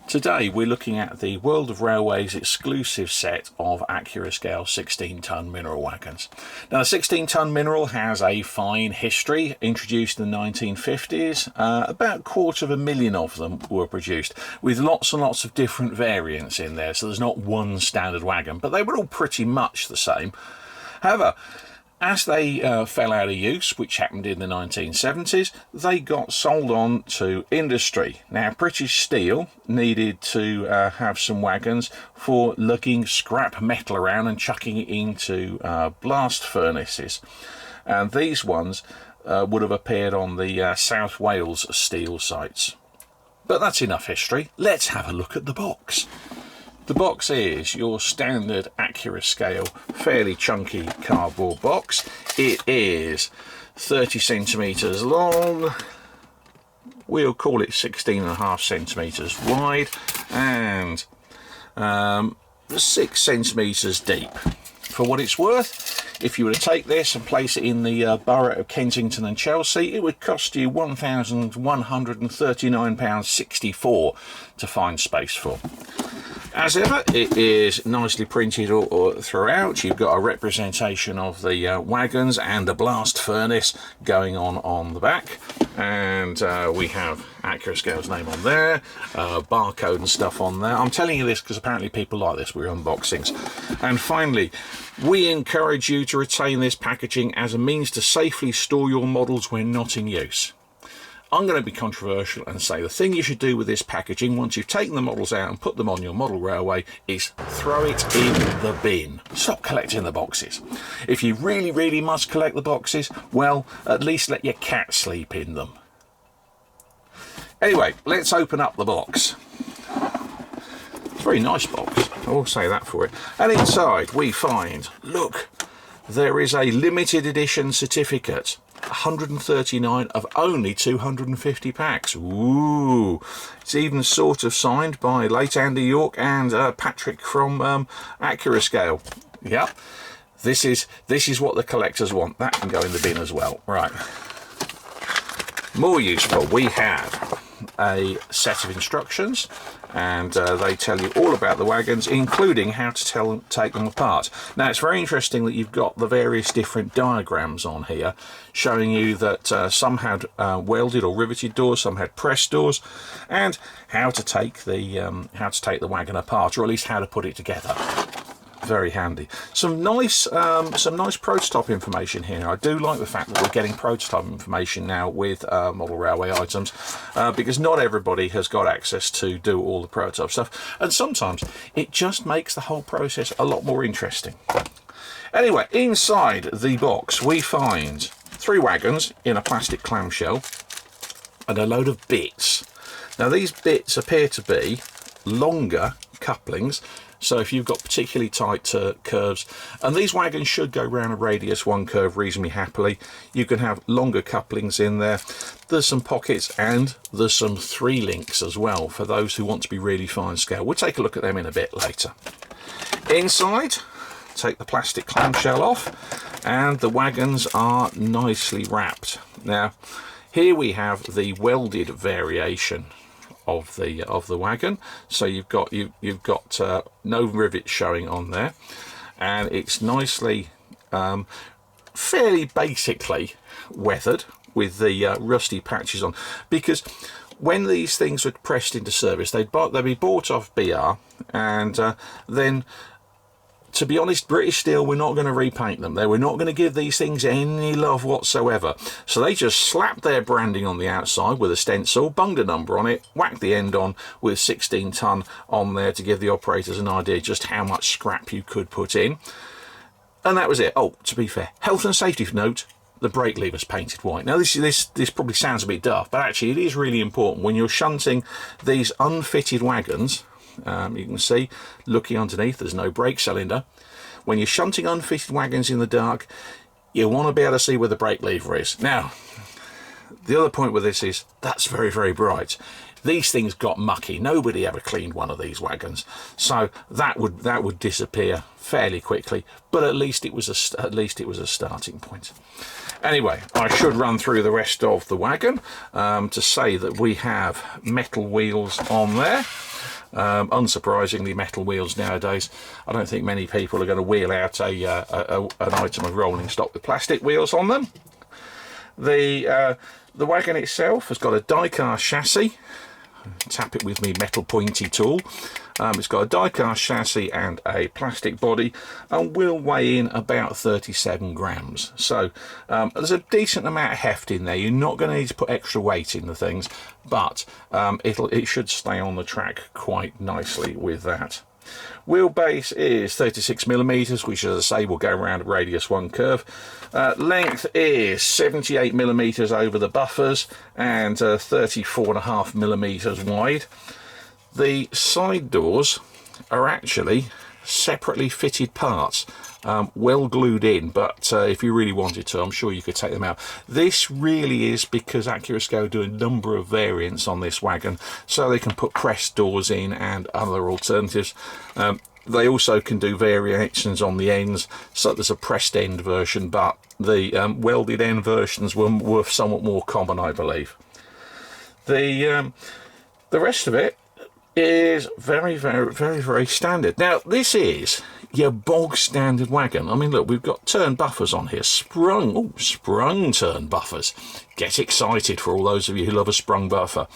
Today we're looking at the World of Railways exclusive set of Accurascale 16-tonne mineral wagons. Now the 16-tonne mineral has a fine history, introduced in the 1950s. About 250,000 of them were produced, with lots and lots of different variants in there, so there's not one standard wagon, but they were all pretty much the same. However, as they fell out of use, which happened in the 1970s, they got sold on to industry. Now, British Steel needed to have some wagons for lugging scrap metal around and chucking it into blast furnaces. And these ones would have appeared on the South Wales steel sites. But that's enough history. Let's have a look at the box. The box is your standard Accurascale, fairly chunky cardboard box. It is 30 centimetres long, we'll call it 16.5 centimetres wide, and 6 centimetres deep. For what it's worth, if you were to take this and place it in the borough of Kensington and Chelsea, it would cost you £1,139.64 to find space for. As ever, it is nicely printed all throughout. You've got a representation of the wagons and the blast furnace going on the back. And we have Accurascale's name on there, barcode and stuff on there. I'm telling you this because apparently people like this with unboxings. And finally, we encourage you to retain this packaging as a means to safely store your models when not in use. I'm going to be controversial and say the thing you should do with this packaging once you've taken the models out and put them on your model railway is throw it in the bin. Stop collecting the boxes. If you really must collect the boxes, well, at least let your cat sleep in them. Anyway, let's open up the box. It's a very nice box, I will say that for it. And inside we find, look, there is a limited edition certificate. 139 of only 250 packs. Ooh, it's even sort of signed by late Andy York and Patrick from Accurascale. Yep, this is what the collectors want. That can go in the bin as well. Right, more useful, we have a set of instructions, and they tell you all about the wagons, including how to take them apart. Now, it's very interesting that you've got the various different diagrams on here showing you that some had welded or riveted doors, some had press doors, and how to take the wagon apart, or at least how to put it together. Very handy. Some nice prototype information here. I do like the fact that we're getting prototype information now with model railway items, because not everybody has got access to do all the prototype stuff, and sometimes it just makes the whole process a lot more interesting. Anyway, inside the box we find 3 wagons in a plastic clamshell and a load of bits. Now these bits appear to be longer couplings. So if you've got particularly tight curves, and these wagons should go round a radius 1 curve reasonably happily, you can have longer couplings in there. There's some pockets and there's some 3 links as well for those who want to be really fine scale. We'll take a look at them in a bit later. Inside, take the plastic clamshell off, and the wagons are nicely wrapped. Now here we have the welded variation of the wagon, so you've got no rivets showing on there, and it's nicely fairly basically weathered with the rusty patches on, because when these things were pressed into service they'd be bought off BR, and then, to be honest, British Steel were not going to repaint them. They were not going to give these things any love whatsoever. So they just slapped their branding on the outside with a stencil, bunged a number on it, whacked the end on with 16 tonne on there to give the operators an idea just how much scrap you could put in. And that was it. Oh, to be fair, health and safety note, the brake lever's painted white. Now this probably sounds a bit daft, but actually it is really important when you're shunting these unfitted wagons. You can see, looking underneath, there's no brake cylinder. When you're shunting unfitted wagons in the dark, you want to be able to see where the brake lever is. Now, the other point with this is that's very bright. these things got mucky. Nobody ever cleaned one of these wagons, so that would disappear fairly quickly. But at least it was a starting point. Anyway, I should run through the rest of the wagon to say that we have metal wheels on there. Unsurprisingly, metal wheels nowadays. I don't think many people are going to wheel out an item of rolling stock with plastic wheels on them. The wagon itself has got a die-cast chassis. Tap it with me metal pointy tool. It's got a die-cast chassis and a plastic body, and will weigh in about 37 grams. So there's a decent amount of heft in there. You're not going to need to put extra weight in the things, but it should stay on the track quite nicely with that. Wheelbase is 36mm, which, as I say, will go around a radius 1 curve. Length is 78mm over the buffers and 34.5mm wide. The side doors are actually separately fitted parts, well glued in, but if you really wanted to, I'm sure you could take them out. This really is because Accurascale do a number of variants on this wagon, so they can put pressed doors in and other alternatives. They also can do variations on the ends, so there's a pressed end version, but the welded end versions were somewhat more common, I believe. The rest of it is very standard. Now, this is your bog standard wagon. I mean, look, we've got turn buffers on here, sprung turn buffers. Get excited for all those of you who love a sprung buffer.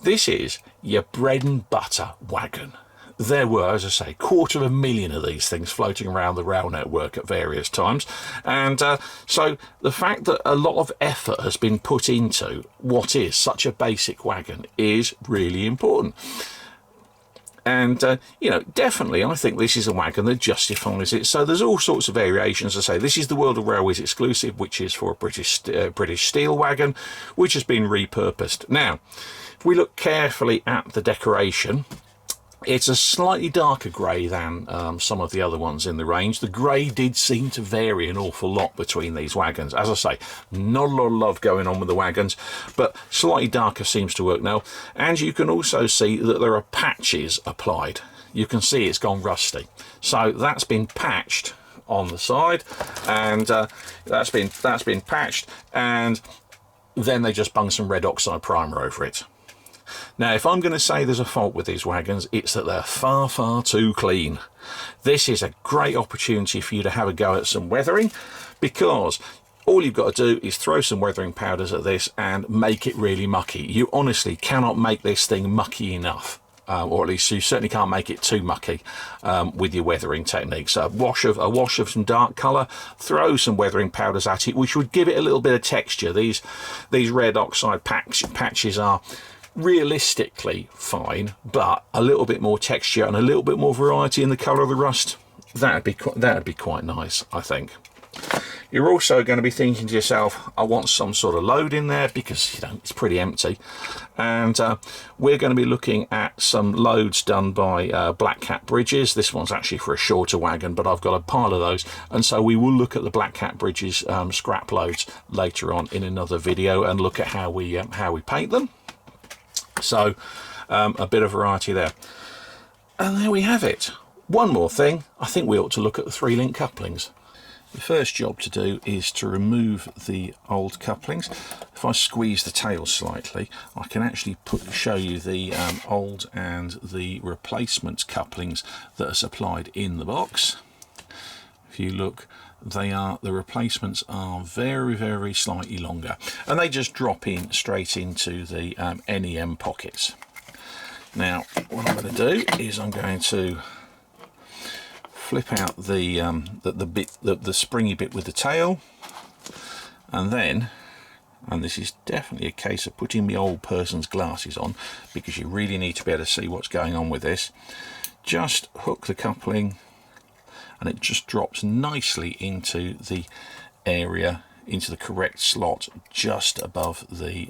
This is your bread and butter wagon. There were, as I say, 250,000 of these things floating around the rail network at various times, and so the fact that a lot of effort has been put into what is such a basic wagon is really important. And you know, definitely I think this is a wagon that justifies it. So there's all sorts of variations. As I say, this is the World of Railways exclusive, which is for a British steel wagon, which has been repurposed. Now, if we look carefully at the decoration, it's a slightly darker grey than some of the other ones in the range. The grey did seem to vary an awful lot between these wagons. As I say, not a lot of love going on with the wagons, but slightly darker seems to work now. And you can also see that there are patches applied. You can see it's gone rusty. So that's been patched on the side, and that's been patched, and then they just bung some red oxide primer over it. Now, if I'm going to say there's a fault with these wagons, it's that they're far too clean. This is a great opportunity for you to have a go at some weathering, because all you've got to do is throw some weathering powders at this and make it really mucky. You honestly cannot make this thing mucky enough. Or at least you certainly can't make it too mucky with your weathering techniques. A wash of some dark colour, throw some weathering powders at it, which would give it a little bit of texture. These red oxide patches are realistically fine, but a little bit more texture and a little bit more variety in the colour of the rust, that'd be quite nice, I think. You're also going to be thinking to yourself, I want some sort of load in there, because, you know, it's pretty empty. And we're going to be looking at some loads done by Black Cat Bridges. This one's actually for a shorter wagon, but I've got a pile of those, and so we will look at the Black Cat Bridges scrap loads later on in another video and look at how we paint them. So a bit of variety there. And there we have it. One more thing, I think we ought to look at the 3-link couplings. The first job to do is to remove the old couplings. If I squeeze the tail slightly, I can actually show you the old and the replacement couplings that are supplied in the box. If you look, the replacements are very slightly longer, and they just drop in straight into the NEM pockets. Now, what I'm going to do is I'm going to flip out the springy bit with the tail, and then, and this is definitely a case of putting the old person's glasses on, because you really need to be able to see what's going on with this, just hook the coupling, and it just drops nicely into the area, into the correct slot, just above the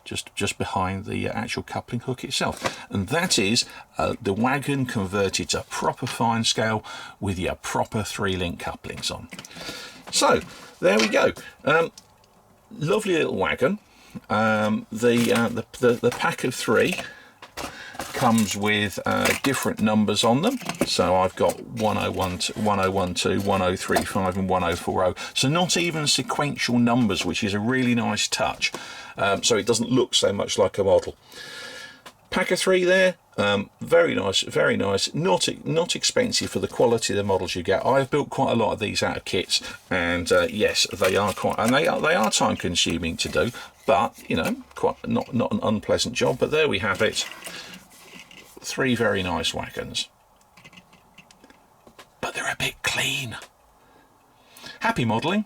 just behind the actual coupling hook itself. And that is the wagon converted to proper fine scale with your proper 3-link couplings on. So there we go. Lovely little wagon. The pack of 3 comes with different numbers on them. So I've got 101, 1012, 1035 and 1040. So not even sequential numbers, which is a really nice touch. So it doesn't look so much like a model. Pack of 3 there, very nice, very nice. Not expensive for the quality of the models you get. I've built quite a lot of these out of kits, and yes, they are time consuming to do, but you know, quite not an unpleasant job. But there we have it. 3 very nice wagons, but they're a bit clean. Happy modelling.